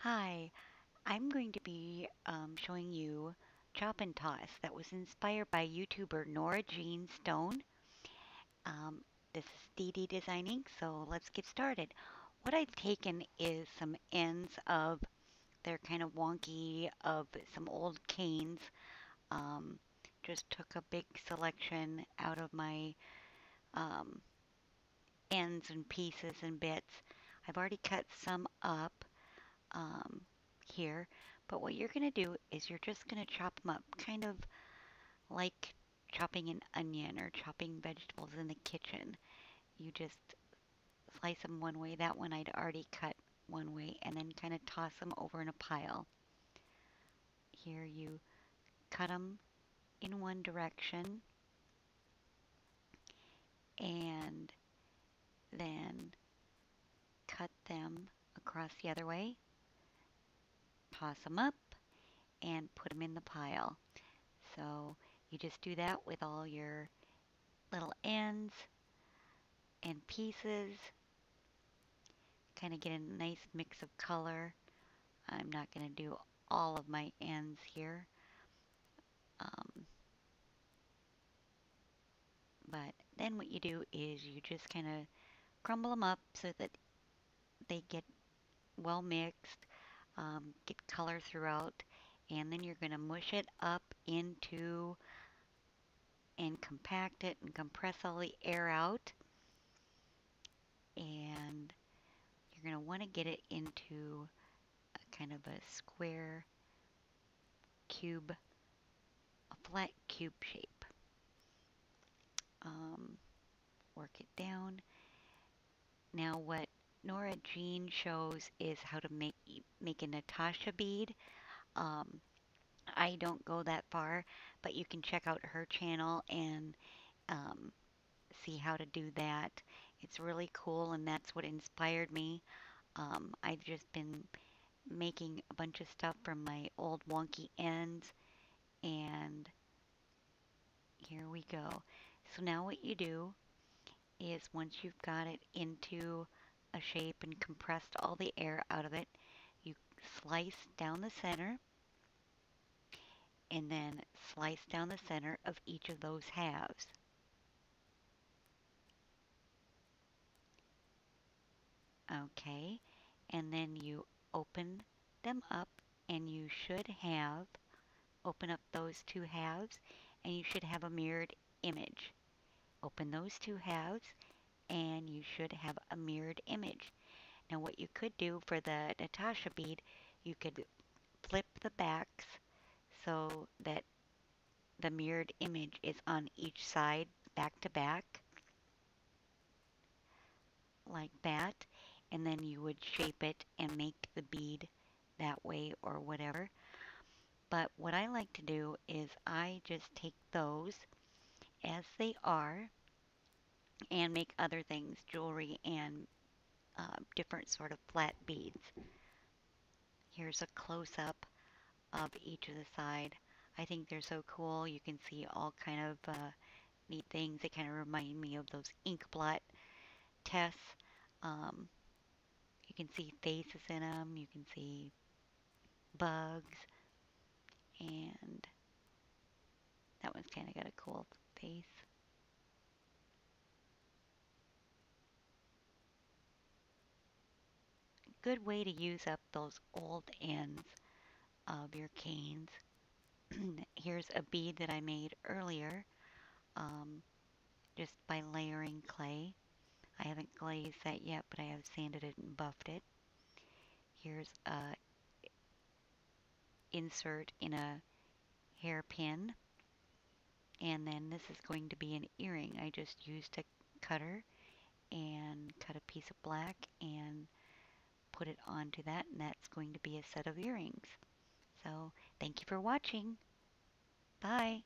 Hi, I'm going to be showing you Chop and Toss that was inspired by YouTuber Nora Jean Stone. Um, this is Dee Dee Designing, so let's get started. What I've taken is some ends of, they're kind of wonky, of some old canes. Um, just took a big selection out of my um, ends and pieces and bits. I've already cut some up um, here. But what you're going to do is you're just going to chop them up, kind of like chopping an onion or chopping vegetables in the kitchen. You just slice them one way. That one I'd already cut one way, and then kind of toss them over in a pile. Here you cut them in one direction and then cut them across the other way, toss them up, and put them in the pile. So you just do that with all your little ends and pieces. Kind of get a nice mix of color. I'm not going to do all of my ends here, um, but then what you do is you just kind of crumble them up so that they get well mixed, get color throughout, and then you're going to mush it up into and compact it and compress all the air out, and you're going to want to get it into a kind of a square cube, a flat cube shape. Um, Work it down. Now what Nora Jean shows is how to make a Natasha bead. Um, I don't go that far, but you can check out her channel and um, see how to do that. It's really cool, and that's what inspired me. I've just been making a bunch of stuff from my old wonky ends, and here we go. So now what you do is once you've got it into a shape and compressed all the air out of it, you slice down the center and then slice down the center of each of those halves. Okay, and then you open them up and you should have, open up those two halves and you should have a mirrored image. Open those two halves and you should have a mirrored image. Now what you could do for the Natasha bead, you could flip the backs so that the mirrored image is on each side, back to back, like that, and then you would shape it and make the bead that way or whatever. But what I like to do is I just take those as they are and make other things, jewelry and different sort of flat beads. Here's a close-up of each of the side. I think they're so cool. You can see all kind of neat things. They kind of remind me of those ink blot tests. Um, you can see faces in them. You can see bugs, and that one's kind of got a cool face. Good way to use up those old ends of your canes. Here's a bead that I made earlier, um, just by layering clay. I haven't glazed that yet, but I have sanded it and buffed it. Here's a insert in a hairpin, and then this is going to be an earring. I just used a cutter and cut a piece of black and put it onto that, and that's going to be a set of earrings. So thank you for watching. Bye.